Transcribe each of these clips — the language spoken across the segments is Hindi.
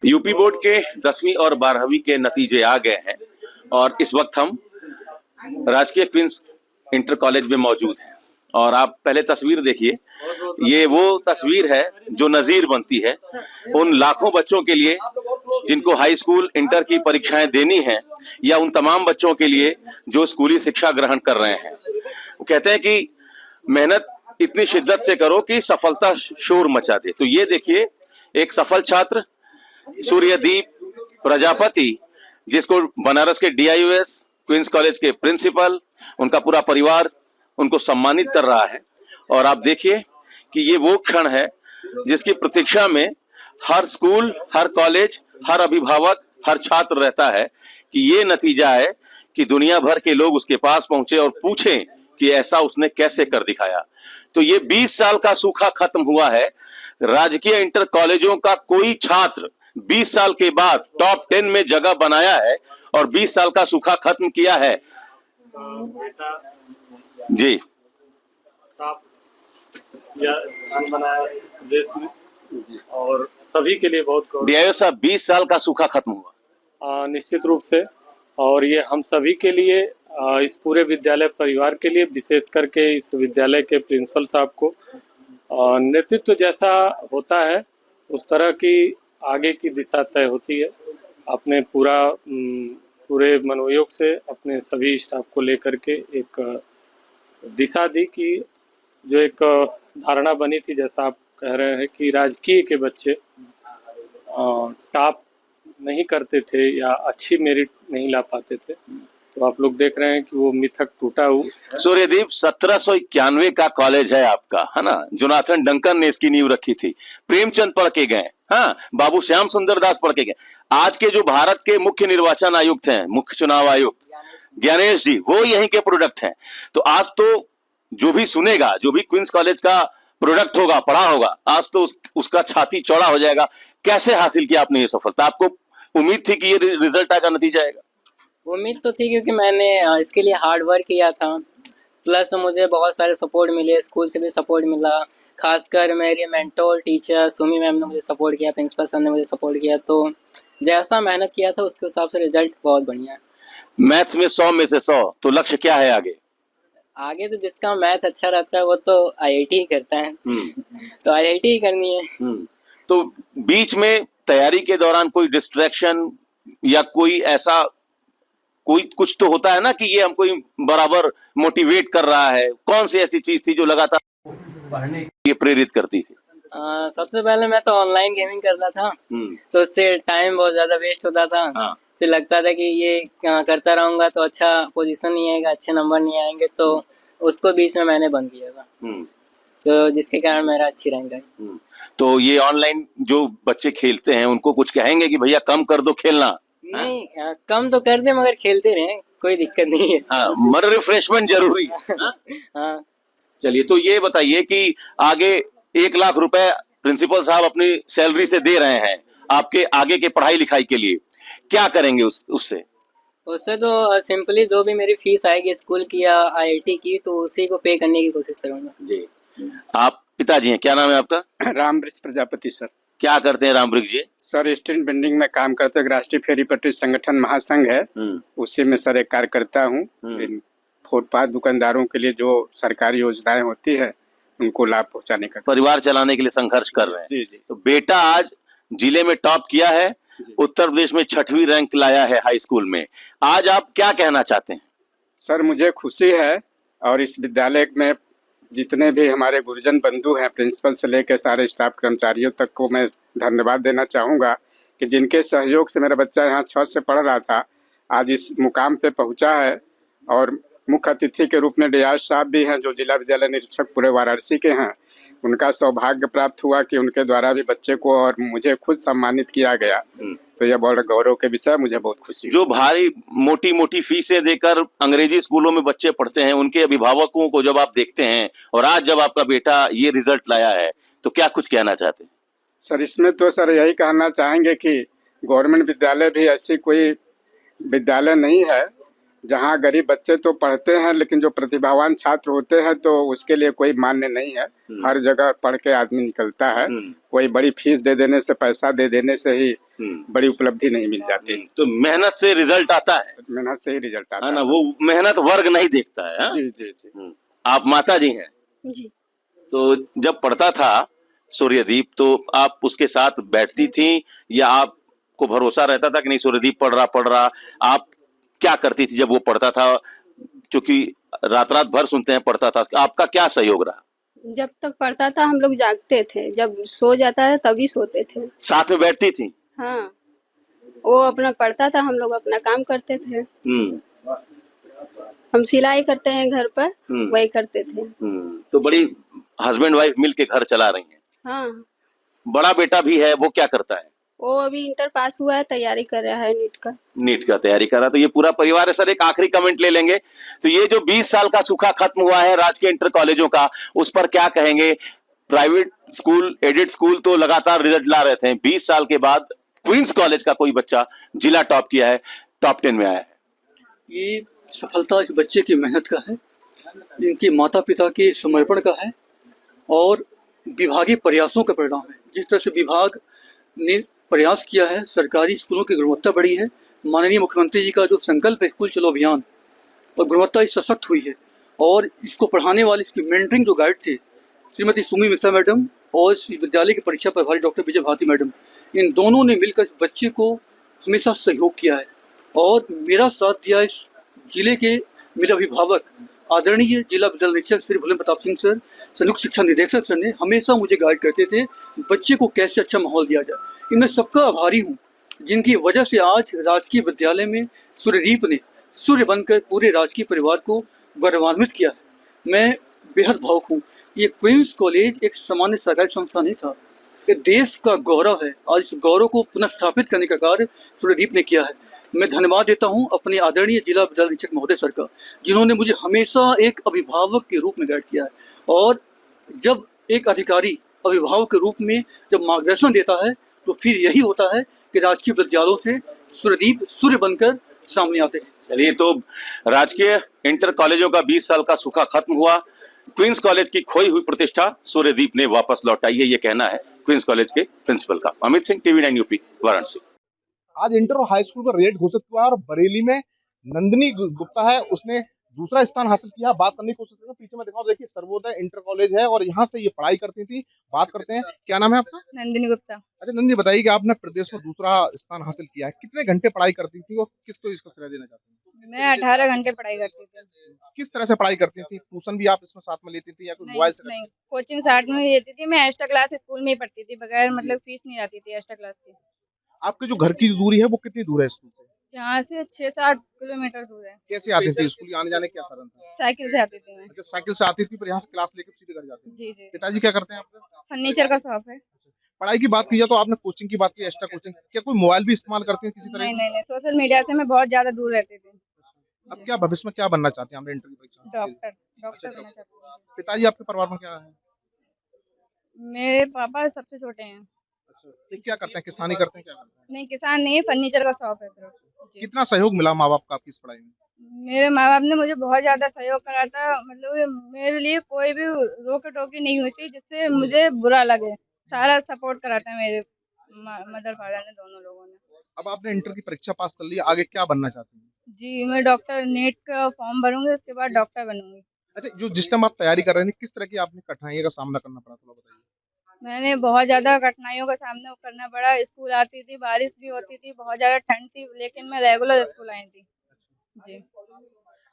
यूपी बोर्ड के 10वीं और 12वीं के नतीजे आ गए हैं और इस वक्त हम राजकीय क्वींस इंटर कॉलेज में मौजूद हैं। और आप पहले तस्वीर देखिए, ये वो तस्वीर है जो नजीर बनती है उन लाखों बच्चों के लिए जिनको हाई स्कूल इंटर की परीक्षाएं देनी है, या उन तमाम बच्चों के लिए जो स्कूली शिक्षा ग्रहण कर रहे हैं। वो कहते हैं कि मेहनत इतनी शिद्दत से करो कि सफलता शोर मचा दे। तो ये देखिए, एक सफल छात्र सूर्यदीप प्रजापति, जिसको बनारस के DIUS क्वींस कॉलेज के प्रिंसिपल, उनका पूरा परिवार उनको सम्मानित कर रहा है। और आप देखिए कि ये वो क्षण है जिसकी प्रतीक्षा में हर स्कूल, हर कॉलेज, हर अभिभावक, हर छात्र रहता है कि ये नतीजा है कि दुनिया भर के लोग उसके पास पहुंचे और पूछें कि ऐसा उसने कैसे कर दिखाया। तो ये 20 साल का सूखा खत्म हुआ है। राजकीय इंटर कॉलेजों का कोई छात्र 20 साल के बाद टॉप 10 में जगह बनाया है और 20 साल का सूखा खत्म किया है। जी, टॉप या स्थान बनाया देश में और सभी के लिए बहुत गौरव। DIO साहब, 20 साल का सूखा खत्म हुआ। निश्चित रूप से, और ये हम सभी के लिए, इस पूरे विद्यालय परिवार के लिए, विशेष करके इस विद्यालय के प्रिंसिपल साहब को, नेतृत्व जैसा होता है उस तरह की आगे की दिशा तय होती है। अपने पूरे मनोयोग से अपने सभी स्टाफ को लेकर के एक दिशा दी कि जो एक धारणा बनी थी, जैसा आप कह रहे हैं कि राजकीय के बच्चे टॉप नहीं करते थे या अच्छी मेरिट नहीं ला पाते थे, तो आप लोग देख रहे हैं कि वो मिथक टूटा हुआ। सूर्यदीप 1791 का कॉलेज है आपका, है ना? जोनाथन डंकन ने इसकी नींव रखी थी, प्रेमचंद पढ़ के गए, हाँ, बाबू श्याम सुंदर दास पढ़ के गए। आज के जो भारत के मुख्य निर्वाचन आयुक्त हैं, मुख्य चुनाव आयुक्त ज्ञानेश जी, वो यहीं के प्रोडक्ट हैं। तो आज तो जो भी सुनेगा, जो भी क्वींस कॉलेज का प्रोडक्ट होगा, पढ़ा होगा, आज तो उसका छाती चौड़ा हो जाएगा। कैसे हासिल किया आपने ये सफलता? आपको उम्मीद थी कि ये रिजल्ट आएगा, नतीजा आएगा? उम्मीद तो थी, क्योंकि मैंने इसके लिए हार्ड वर्क किया था, प्लस मुझे बहुत सारे सपोर्ट मिले, स्कूल से भी सपोर्ट मिला, खासकर मेरे मेंटोर टीचर सुमी मैम ने मुझे सपोर्ट किया, प्रिंसिपल सर ने मुझे सपोर्ट किया। तो जैसा मेहनत किया था उसके हिसाब से रिजल्ट बहुत बढ़िया है। मैथ्स में 100 में से 100, तो लक्ष्य क्या है आगे? आगे तो जिसका मैथ अच्छा रहता है वो तो IIT ही करता है, तो IIT ही करनी है। तो बीच में तैयारी के दौरान कोई डिस्ट्रैक्शन या कोई ऐसा कोई कुछ तो होता है ना कि ये हमको बराबर मोटिवेट कर रहा है? कौन सी ऐसी चीज थी जो लगातार पढ़ने के लिए प्रेरित करती थी? सबसे पहले मैं तो ऑनलाइन गेमिंग करता था, तो उससे टाइम बहुत ज्यादा वेस्ट होता था। हाँ। फिर लगता था कि ये करता रहूंगा तो अच्छा पोजीशन नहीं आएगा, अच्छे नंबर नहीं आएंगे, तो उसको बीच में मैंने बंद किया था, तो जिसके कारण मेरा अच्छी रैंक आई। तो ये ऑनलाइन जो बच्चे खेलते हैं उनको कुछ कहेंगे कि भैया कम कर दो खेलना? नहीं, कम तो कर दे मगर खेलते रहे, कोई दिक्कत नहीं है। हाँ, मगर रिफ्रेशमेंट जरूरी है। हाँ। चलिए, तो ये बताइए कि आगे 1 लाख रुपए प्रिंसिपल साहब अपनी सैलरी से दे रहे हैं आपके आगे के पढ़ाई लिखाई के लिए, क्या करेंगे उससे? उससे तो सिंपली जो भी मेरी फीस आएगी स्कूल की या IIT की, तो उसी को पे करने की कोशिश करूंगा। जी। आप पिताजी हैं, क्या नाम है आपका? रामवृक्ष प्रजापति सर। क्या करते हैं रामवृक्ष जी? सर स्टैंड बिल्डिंग में काम करते हैं, राष्ट्रीय फेरी पटरी संगठन महासंघ है, उसी में सर एक कार्यकर्ता हूँ। फुटपाथ दुकानदारों के लिए जो सरकारी योजनाएं होती है उनको लाभ पहुंचाने का, परिवार चलाने के लिए संघर्ष कर रहे हैं। जी जी। तो बेटा आज जिले में टॉप किया है, उत्तर प्रदेश में 6वीं रैंक लाया है हाई स्कूल में। आज आप क्या कहना चाहते हैं? सर मुझे खुशी है, और इस विद्यालय में जितने भी हमारे गुरुजन बंधु हैं, प्रिंसिपल से लेकर सारे स्टाफ कर्मचारियों तक को मैं धन्यवाद देना चाहूँगा कि जिनके सहयोग से मेरा बच्चा यहाँ 6 से पढ़ रहा था, आज इस मुकाम पे पहुँचा है। और मुख्य अतिथि के रूप में DIO साहब भी हैं, जो जिला विद्यालय निरीक्षक पूरे वाराणसी के हैं। उनका सौभाग्य प्राप्त हुआ कि उनके द्वारा भी बच्चे को और मुझे खुद सम्मानित किया गया, तो यह बहुत गौरव के विषय, मुझे बहुत खुशी। जो भारी मोटी मोटी फीसें देकर अंग्रेजी स्कूलों में बच्चे पढ़ते हैं, उनके अभिभावकों को जब आप देखते हैं और आज जब आपका बेटा ये रिजल्ट लाया है, तो क्या कुछ कहना चाहते हैं? सर इसमें तो सर यही कहना चाहेंगे कि गवर्नमेंट विद्यालय भी ऐसी कोई विद्यालय नहीं है जहाँ गरीब बच्चे तो पढ़ते हैं, लेकिन जो प्रतिभावान छात्र होते हैं तो उसके लिए कोई मान्य नहीं है। हर जगह पढ़ के आदमी निकलता है, कोई बड़ी फीस दे देने से, पैसा दे देने से ही बड़ी उपलब्धि नहीं मिल जाती। तो मेहनत से रिजल्ट आता है, मेहनत से ही रिजल्ट आता है ना। है। वो मेहनत वर्ग नहीं देखता है, हाँ? जी जी जी। आप माता जी हैं, जी। तो जब पढ़ता था सूर्यदीप तो आप उसके साथ बैठती थी या आपको भरोसा रहता था कि नहीं सूर्यदीप पढ़ रहा, आप क्या करती थी जब वो पढ़ता था? क्योंकि रात रात भर सुनते हैं पढ़ता था, आपका क्या सहयोग रहा? जब तक पढ़ता था हम लोग जागते थे, जब सो जाता था तभी सोते थे। साथ में बैठती थी? हाँ, वो अपना पढ़ता था, हम लोग अपना काम करते थे। हम सिलाई करते हैं घर पर, वही करते थे। तो बड़ी हस्बैंड वाइफ मिल के घर चला रही हैं। हाँ, बड़ा बेटा भी है, वो क्या करता है? वो अभी इंटर पास हुआ है, तैयारी कर रहा है नीट का तैयारी कर रहा है। तो ये पूरा परिवार है। सर एक आखिरी कमेंट ले लेंगे, तो ये जो 20 साल का सूखा खत्म हुआ है राजकीय इंटर कॉलेजों का, उस पर क्या कहेंगे? प्राइवेट स्कूल, एडेड स्कूल तो लगातार रिजल्ट ला रहे थे, 20 साल के बाद क्वींस कॉलेज का कोई बच्चा जिला टॉप किया है, टॉप 10 में आया है। ये सफलता इस बच्चे की मेहनत का है, इनके माता पिता के समर्पण का है और विभागीय प्रयासों का परिणाम है। जिस तरह से विभाग ने प्रयास किया है, सरकारी स्कूलों की गुणवत्ता बढ़ी है। माननीय मुख्यमंत्री जी का जो संकल्प है स्कूल चलो अभियान, और गुणवत्ता सशक्त हुई है। और इसको पढ़ाने वाले, इसकी मेंटरिंग जो गाइड थे श्रीमती सुमी मिश्रा मैडम और इस विद्यालय की परीक्षा प्रभारी डॉक्टर विजय भारती मैडम, इन दोनों ने मिलकर इस बच्चे को हमेशा सहयोग किया है और मेरा साथ दिया। इस जिले के मेरे अभिभावक आदरणीय जिला विद्यालय निरीक्षक श्री भुलन प्रताप सिंह सर, संयुक्त शिक्षा निदेशक सर ने हमेशा मुझे गाइड करते थे बच्चे को कैसे अच्छा माहौल दिया जाए। इनमें सबका आभारी हूँ, जिनकी वजह से आज राजकीय विद्यालय में सूर्यदीप ने सूर्य बनकर पूरे राजकीय परिवार को गौरवान्वित किया है। मैं बेहद भावुक हूँ। ये क्वींस कॉलेज एक सामान्य सरकारी संस्था नहीं था, ये देश का गौरव है। आज इस गौरव को पुनर्स्थापित करने का कार्य सूर्यदीप ने किया है। मैं धन्यवाद देता हूं अपने आदरणीय जिला विद्यालय निरीक्षक महोदय सर का, जिन्होंने मुझे हमेशा एक अभिभावक के रूप में गाइड किया है। और जब एक अधिकारी अभिभावक के रूप में जब मार्गदर्शन देता है तो फिर यही होता है कि राजकीय विद्यालयों से सूर्यदीप सूर्य बनकर सामने आते हैं। चलिए, तो राजकीय इंटर कॉलेजों का 20 साल का सूखा खत्म हुआ, क्वींस कॉलेज की खोई हुई प्रतिष्ठा सूर्यदीप ने वापस लौटाई है, ये कहना है क्वींस कॉलेज के प्रिंसिपल का। Amit Singh, TV 9 UP, Varanasi. आज इंटर और हाई स्कूल का रेट घोषित हुआ और बरेली में नंदिनी गुप्ता है, उसने दूसरा स्थान हासिल किया। बात करने की कोशिश करें, पीछे में दिखाओ, देखिए सर्वोदय इंटर कॉलेज है और यहाँ से ये पढ़ाई करती थी। बात करते हैं, क्या नाम है आपका? नंदिनी गुप्ता। अच्छा नंदिनी, बताइए कि आपने प्रदेश में दूसरा स्थान हासिल किया है, कितने घंटे पढ़ाई करती थी और किसको इसका श्रेय देना चाहती हैं? मैं 18 घंटे पढ़ाई करती थी। किस तरह से पढ़ाई करती थी? ट्यूशन भी आप इसमें साथ में लेती थी या कोई मोबाइल से? नहीं, कोचिंग साथ में ही लेती थी। मैं एक्स्ट्रा क्लास स्कूल में ही पढ़ती थी, बगैर मतलब फीस नहीं आती थी एक्स्ट्रा क्लास की। आपके जो घर की दूरी है वो कितनी दूर है स्कूल से? यहाँ से 6-7 किलोमीटर दूर है। कैसे आती थी स्कूल? आने जाने क्या साधन था? साइकिल से आती थी मैं। अच्छा, साइकिल से आती थी, फिर यहाँ से क्लास लेकर सीधे घर जाती थी। जी जी। पिताजी क्या करते हैं आपके? फर्नीचर का शॉप है। पढ़ाई की बात की जाए तो आपने कोचिंग की बात की, एक्स्ट्रा कोचिंग, क्या कोई मोबाइल भी इस्तेमाल करते हैं किसी तरह? नहीं, सोशल मीडिया से मैं बहुत ज्यादा दूर रहती थी। अब क्या भविष्य में क्या बनना चाहते हैं? इंटर की परीक्षा? डॉक्टर बनना चाहती हूँ। पिताजी आपके परिवार में क्या है? मेरे पापा सबसे छोटे हैं। ये क्या करते हैं? किसानी करते हैं? क्या करते हैं? नहीं, किसान नहीं है, फर्नीचर का शॉप है सिर्फ। जी। कितना सहयोग मिला माँ बाप का आपकी इस पढ़ाई में? मेरे माँ बाप ने मुझे बहुत ज्यादा सहयोग करा था। मतलब मेरे लिए कोई भी रोके टोकी नहीं हुई थी जिससे मुझे बुरा लगे। सारा सपोर्ट करा था मेरे मदर फादर ने, दोनों लोगों ने। अब आपने इंटर की परीक्षा पास कर ली, आगे क्या बनना चाहती हैं? जी, मैं डॉक्टर नीट का फॉर्म भरूंगी, उसके बाद डॉक्टर बनूंगी। अच्छा, जो जिस टाइम आप तैयारी कर रहे थे, किस तरह की आपने कठिनाइयों का सामना करना पड़ा, थोड़ा बताइए। मैंने बहुत ज्यादा कठिनाइयों का सामना करना पड़ा। स्कूल आती थी, बारिश भी होती थी, बहुत ज्यादा ठंड थी, लेकिन मैं रेगुलर स्कूल आई थी। जी।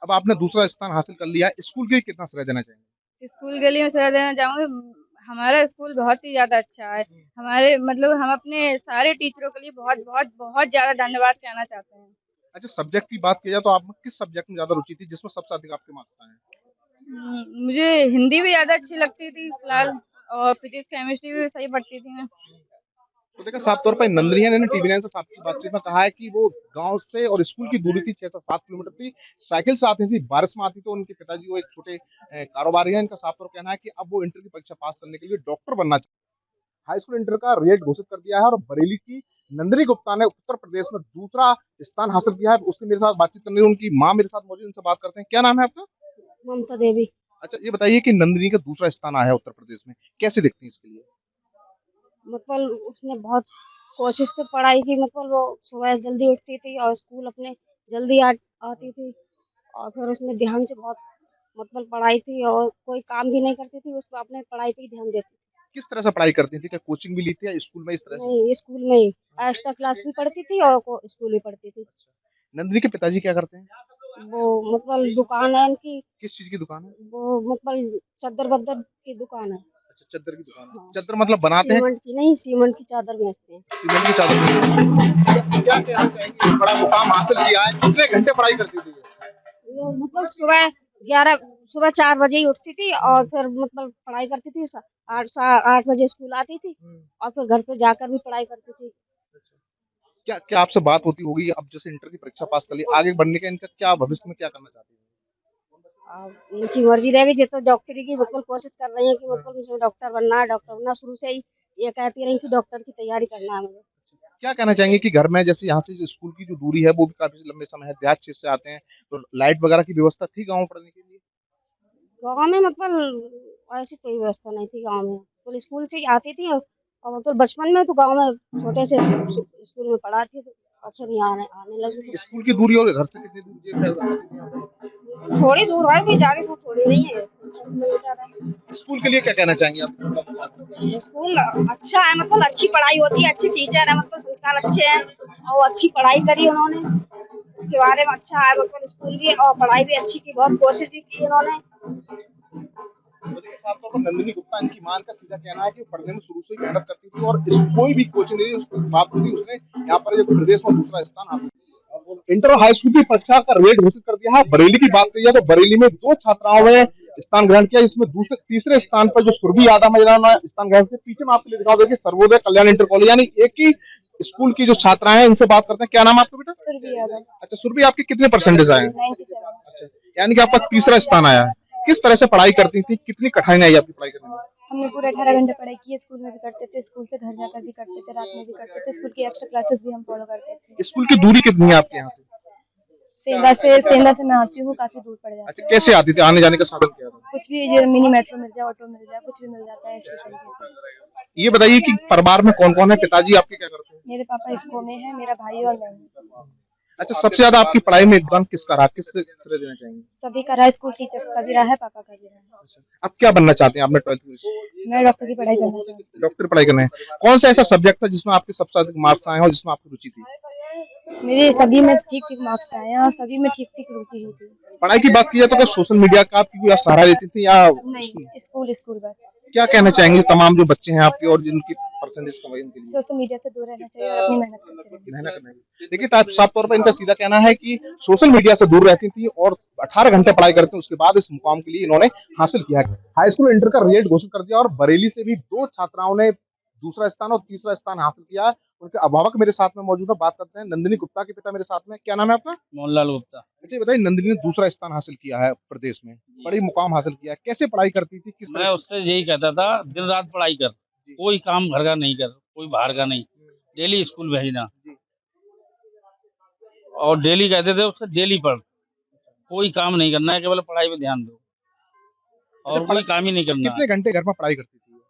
अब आपने दूसरा स्थान हासिल कर लिया, स्कूल के लिए कितना श्रेय देना चाहेंगे? स्कूल के लिए मैं सलाह देना चाहूँगी, हमारा स्कूल बहुत ही ज़्यादा अच्छा है। हमारे मतलब हम अपने सारे टीचरों के लिए बहुत बहुत बहुत ज़्यादा धन्यवाद कहना चाहते हैं। अच्छा, सब्जेक्ट की बात की जाए तो आप किस सब्जेक्ट में ज्यादा रुचि थी, जिसमें सबसे अधिक आपके मार्क्स आए? मुझे हिंदी भी ज़्यादा अच्छी लगती थी फिलहाल, और फिजिक्स केमिस्ट्री भी सही पढ़ती थी मैं। तो देखा, साफ तौर पर नंदनी ने टीवी 9 से साथ की बातचीत में कहा है कि वो गांव से और स्कूल की दूरी थी 6 से 7 किलोमीटर थी, साइकिल से आती थी, बारिश में आती तो उनके पिताजी वो एक छोटे कारोबारी हैं। इनका साफ तौर पर कहना है कि अब वो इंटर की परीक्षा पास करने के लिए डॉक्टर बनना चाहते हैं। हाई स्कूल इंटर का रेट घोषित कर दिया है और बरेली की नंदिनी गुप्ता ने उत्तर प्रदेश में दूसरा स्थान हासिल किया है। उसके मेरे साथ बातचीत करनी है, उनकी माँ मेरे साथ मौजूद, उनसे बात करते हैं। क्या नाम है आपका? ममता देवी। अच्छा, ये बताइए कि नंदिनी का दूसरा स्थान आया है उत्तर प्रदेश में, कैसे देखती हैं इसके लिए? मतलब उसने बहुत कोशिश से पढ़ाई की, मतलब वो सुबह जल्दी उठती थी और स्कूल अपने जल्दी आती थी, और फिर उसने ध्यान से बहुत मतलब पढ़ाई थी, और कोई काम भी नहीं करती थी, उसको अपने पढ़ाई पे ही ध्यान देती थी। किस तरह से पढ़ाई करती थी? क्या कोचिंग भी ली थी या स्कूल में इस तरह से? नहीं, स्कूल में ही एक्स्ट्रा क्लास भी पढ़ती थी और स्कूल ही पढ़ती थी। नंदिनी के पिताजी क्या करते हैं? वो मतलब दुकान है उनकी, किस चीज की दुकान है? वो मतलब चादर वदर की दुकान है। अच्छा, चद्दर की दुकान है। हाँ। चद्दर मतलब बनाते हैं? सीमेंट की नहीं, सीमेंट की चादर बेचते हैं। सीमेंट की चादर। क्या कहना चाहेंगे? बड़ा मुकाम हासिल किया है, कितने घंटे पढ़ाई करती थी? वो मतलब सुबह 4 बजे ही उठती थी, और फिर मतलब पढ़ाई करती थी। 8 बजे स्कूल आती थी, और फिर घर पे जाकर भी पढ़ाई करती थी। क्या क्या आपसे बात होती होगी? अब जैसे इंटर की परीक्षा पास कर ली, आगे बढ़ने का इनका क्या भविष्य में क्या करना चाहती है? उनकी मर्जी रहेगी, जो तो डॉक्टरी की मतलब कोशिश कर रही है कि मतलब मुझे डॉक्टर बनना है, डॉक्टर बनना। शुरू से ही ये कहती रही कि डॉक्टर की तैयारी करना है मुझे। क्या कहना चाहेंगे कि घर में जैसे यहाँ से जो स्कूल की जो दूरी है वो भी काफी लंबे समय है, देहात क्षेत्र से आते हैं, तो लाइट वगैरह की व्यवस्था थी गाँव में पढ़ने के लिए? गाँव में मतलब ऐसी कोई व्यवस्था नहीं थी गाँव में, तो स्कूल से ही आती थी, और मतलब बचपन में तो गाँव में छोटे से स्कूल में पढ़ाती थी, और फिर यहाँ आने लगी थी। स्कूल की दूरी और घर से कितनी दूर? थोड़ी दूर है, कोई ज्यादा दूर थोड़ी नहीं है, 6 किलोमीटर है। स्कूल के लिए क्या कहना चाहेंगे आप? स्कूल अच्छा है, मतलब अच्छी पढ़ाई होती है, अच्छे टीचर है, मतलब संस्कार अच्छे हैं, और अच्छी पढ़ाई करी उन्होंने, उसके बारे में अच्छा है। मतलब स्कूल भी और पढ़ाई भी अच्छी की, बहुत कोशिश भी की उन्होंने। के साथ तो नंदिनी गुप्ता इनकी मां का सीधा कहना है कि पढ़ने में शुरू से ही मेहनत करती थी, और कोई भी कोचिंग नहीं उसको बात होती, उसने यहाँ पर प्रदेश में दूसरा स्थान हासिल किया। इंटर और हाई स्कूल की परीक्षा का रेट घोषित कर दिया है। बरेली की बात करिए तो बरेली में 2 छात्राओं ने स्थान ग्रहण किया, इसमें तीसरे स्थान पर जो सुरभि यादव महिला ने स्थान ग्रहण किया। पीछे में आपको दिखा दो कि सर्वोदय कल्याण इंटर कॉलेज, यानी एक ही स्कूल की जो छात्राएं हैं, इनसे बात करते हैं। क्या नाम है आपका बेटा? सुरभि यादव। अच्छा सुरभि, आपके कितने परसेंटेज आए? 97। यानी कि आपका तीसरा स्थान आया है। किस तरह से पढ़ाई करती थी, कितनी कठिनाई आई आपकी पढ़ाई करने में? हमने पूरे 18 घंटे पढ़ाई की, स्कूल में भी करते थे, स्कूल से घर जाकर भी करते थे, रात में भी करते थे, स्कूल की एक्स्ट्रा क्लासेस भी हम फॉलो करते थे। स्कूल की दूरी कितनी है आपके यहाँ से? सेंधा से मैं आती हूँ, काफी दूर पड़ जाती है। अच्छा, कैसे आती थी? आने जाने का साधन क्या था? कुछ भी, जो मिनी मेट्रो मिल जाए, ऑटो मिल जाए, कुछ भी मिल जाता है इसी तरीके से। ये बताइए कि परिवार में कौन कौन है? पिताजी आपके क्या करते हैं? मेरे पापा इसको में है, मेरा भाई और मैं हूँ। अच्छा, सबसे ज्यादा आपकी पढ़ाई में योगदान किसका रहा, किस श्रेय देना चाहेंगे? सभी का रहा, स्कूल टीचर्स का भी रहा है, पापा का भी रहा है। अब क्या बनना चाहते हैं? आपने 12th में मैं डॉक्टर की पढ़ाई करना चाहती हूँ। डॉक्टर पढ़ाई करना है। कौन सा ऐसा सब्जेक्ट था जिसमें आपके सबसे अधिक मार्क्स आए और जिसमें आपकी रुचि थी? मेरे सभी में ठीक ठीक मार्क्स आए हैं, और सभी में ठीक ठीक रुचि हुई थी। पढ़ाई की बात की जाए तो क्या सोशल मीडिया का आपकी सहारा लेती थी या नहीं, स्कूल बस। क्या कहना चाहेंगे तमाम जो बच्चे हैं आपके और जिनकी परसेंटेज कम है इनके लिए? सोशल मीडिया से दूर रहना चाहिए और अपनी मेहनत करते रहना मेहनत करना है। देखिए साफ तौर पर इनका सीधा कहना है कि सोशल मीडिया से दूर रहती थी और 18 घंटे पढ़ाई करते हैं, उसके बाद इस मुकाम के लिए इन्होंने हासिल किया है। हाई स्कूल इंटर का रिजल्ट घोषित कर दिया और बरेली से भी 2 छात्राओं ने दूसरा स्थान और तीसरा स्थान हासिल किया है। उनके अभिभावक मेरे साथ में मौजूद है, बात करते हैं। नंदिनी गुप्ता के पिता मेरे साथ में। क्या नाम है आपका? मोहनलाल गुप्ता। अच्छा, ये बताइए, नंदिनी ने दूसरा स्थान हासिल किया है प्रदेश में, बड़ी मुकाम हासिल किया है, कैसे पढ़ाई करती थी, किस मैं तरह? उससे यही कहता था, दिन रात पढ़ाई कर, कोई काम घर का नहीं कर, कोई बाहर का नहीं, डेली स्कूल भेजना, और डेली कहते थे उससे डेली पढ़, कोई काम नहीं करना है, केवल पढ़ाई पे ध्यान दो, और कोई काम ही नहीं करना है। कितने घंटे घर में पढ़ाई करती थी?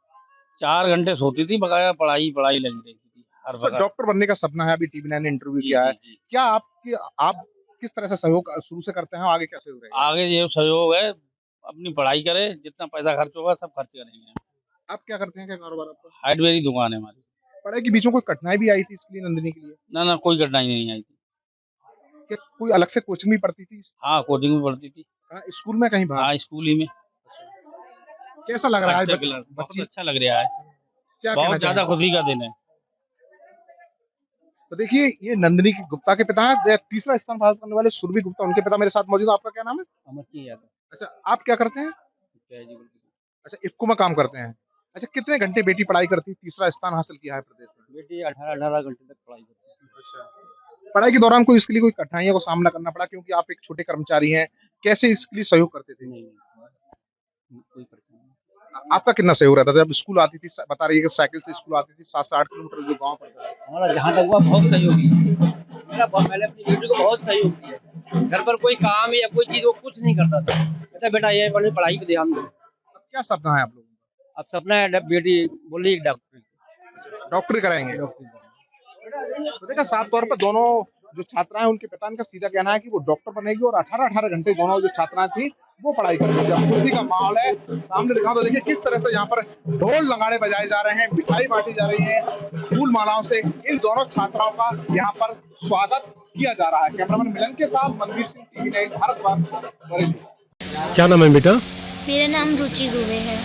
4 घंटे सोती थी, बकाया पढ़ाई पढ़ाई लगी रहती थी हर उसका वक्त। डॉक्टर बनने का सपना है, अभी टीवी9 ने इंटरव्यू जी, किया है। जी, जी। क्या आप किस तरह से सहयोग शुरू से करते हैं, आगे क्या सहयोग रहेगा? आगे ये सहयोग है, अपनी पढ़ाई करे, जितना पैसा खर्च होगा सब खर्च करेंगे। आप क्या करते हैं, क्या कारोबार आपका? हार्डवेयर की दुकान है हमारी। पढ़ाई के बीच में कोई कठिनाई भी आई थी इसके लिए, नंदिनी के लिए? ना कोई कठिनाई नहीं आई थी। क्या कोई अलग से कोचिंग भी पढ़ती थी? हाँ, कोचिंग में पढ़ती थी। स्कूल में कहीं बाहर? हाँ, स्कूल ही में। कैसा लग रहा है? बहुत अच्छा लग रहा है, क्या बहुत ज्यादा खुशी का दिन है। तो देखिए, ये नंदिनी गुप्ता के पिता है, तीसरा स्थान हासिल करने वाले सुरभि गुप्ता, उनके पिता मेरे साथ मौजूद है। आपका क्या नाम है? अमर सिंह यादव। अच्छा, आप क्या करते हैं? अच्छा, इफ्को में काम करते हैं। अच्छा, कितने घंटे बेटी पढ़ाई करती है? तीसरा स्थान हासिल किया है प्रदेश में। बेटी 18 घंटे तक पढ़ाई करती है। अच्छा, पढ़ाई के दौरान कोई इसके लिए कोई कठिनाइयों का सामना करना पड़ा, क्योंकि आप एक छोटे कर्मचारी हैं, कैसे इसके लिए सहयोग करते थे? नहीं, कोई परेशानी नहीं। आपका कितना सहयोग रहता था जब स्कूल आती थी? बता रही है कि साइकिल से स्कूल आती थी, 7 से 8 किलोमीटर जो गाँव पड़ता है। हमारा जहाँ तक हुआ बहुत सहयोग किया। मैंने अपनी बेटी को बहुत सहयोग किया। घर पर कोई काम या कोई चीज़ वो कुछ नहीं करता था। कहता बेटा ये पढ़ाई पे ध्यान दो। अब क्या सपना है आप लोगों का? अब सपना है बेटी बोली डॉक्टरी कराएंगे। तो देखा साफ तौर पर दोनों जो छात्राएं उनके पिता का सीधा कहना है कि वो डॉक्टर बनेगी और 18-18 घंटे दोनों जो छात्राएं थी वो पढ़ाई करती थी। अब खुशी का माहौल है सामने दिखाओ तो देखिए किस तरह से यहाँ पर ढोल नगाड़े बजाए जा रहे हैं, मिठाई बांटी जा रही है, फूल मालाओं से इन दोनों छात्राओं का यहाँ पर स्वागत किया जा रहा है। कैमरामैन मिलन के साथ मनवीर सिंह, टीवी 9 भारतवर्ष, बरेली। क्या नाम है बेटा? मेरा नाम रुचि दुबे है।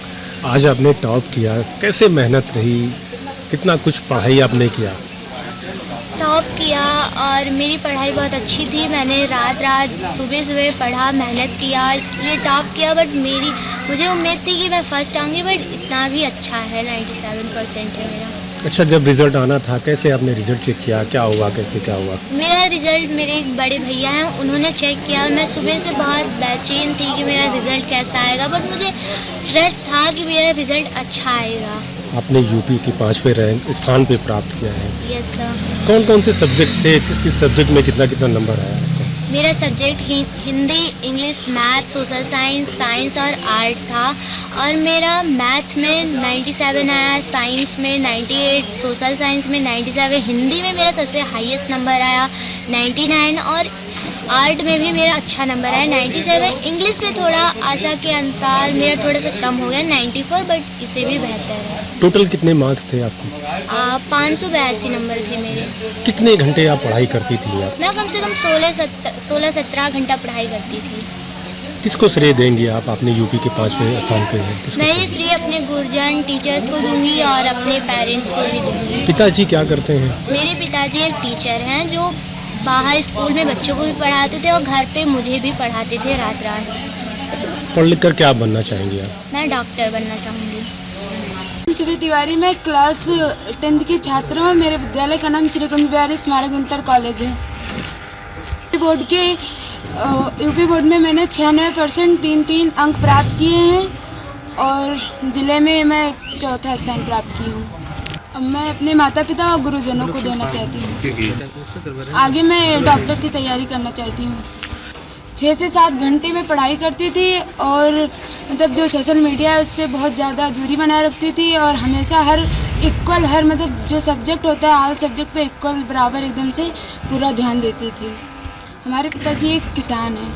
आज आपने टॉप किया, कैसे मेहनत रही, कितना कुछ पढ़ाई आपने किया? टॉप किया और मेरी पढ़ाई बहुत अच्छी थी। मैंने रात सुबह पढ़ा, मेहनत किया, इसलिए टॉप किया। बट मुझे उम्मीद थी कि मैं फर्स्ट आऊँगी, बट इतना भी अच्छा है, 97% है मेरा। अच्छा, जब रिजल्ट आना था कैसे आपने रिजल्ट चेक किया, क्या हुआ, कैसे क्या हुआ? मेरा रिजल्ट मेरे एक बड़े भैया हैं, उन्होंने चेक किया। मैं सुबह से बहुत बेचैन थी कि मेरा रिजल्ट कैसा आएगा, बट मुझे ट्रस्ट था कि मेरा रिजल्ट अच्छा आएगा। आपने यूपी की 5वें रैंक स्थान पे प्राप्त किया है। Yes sir. कौन कौन से सब्जेक्ट थे, किस किस सब्जेक्ट में कितना कितना नंबर आया आपका? मेरा subject Hindi, English, math, social science और आर्ट था। और मेरा मैथ में 97 आया, साइंस में 98, सोशल साइंस में 97, हिंदी में मेरा सबसे हाईएस्ट नंबर आया 99 और आर्ट में भी मेरा अच्छा नंबर आया 97। इंग्लिश में थोड़ा आशा के अनुसार मेरा थोड़ा सा कम हो गया 94, बट इसे भी बेहतर है। टोटल कितने मार्क्स थे आपको? 582 नंबर थे मेरे। कितने घंटे आप पढ़ाई करती थी आप? मैं कम से कम 16-17 घंटा पढ़ाई करती थी। किसको श्रेय देंगी आप अपने यूपी के 5वें स्थान पे हैं? मैं ये श्रेय अपने गुरुजन टीचर्स को दूंगी और अपने पेरेंट्स को भी दूंगी। पिताजी क्या करते हैं? मेरे पिताजी एक टीचर हैं जो बाहर स्कूल में बच्चों को भी पढ़ाते थे और घर पे मुझे भी पढ़ाते थे रात। पढ़ लिख कर क्या बनना चाहेंगे आप? मैं डॉक्टर बनना चाहूँगी। शिवी तिवारी, मैं क्लास 10th की छात्र हूँ। मेरे विद्यालय का नाम श्री कुंज बिहारी स्मारक इंटर कॉलेज है। यूपी बोर्ड में मैंने 96% 3 अंक प्राप्त किए हैं और ज़िले में मैं 4था स्थान प्राप्त की हूँ। अब मैं अपने माता पिता और गुरुजनों को देना चाहती हूँ। आगे मैं डॉक्टर की तैयारी करना चाहती हूँ। 6 से 7 घंटे में पढ़ाई करती थी और मतलब जो सोशल मीडिया है उससे बहुत ज़्यादा दूरी बनाए रखती थी और हमेशा हर मतलब जो सब्जेक्ट होता है ऑल सब्जेक्ट पे इक्वल बराबर एकदम से पूरा ध्यान देती थी। हमारे पिताजी एक किसान हैं।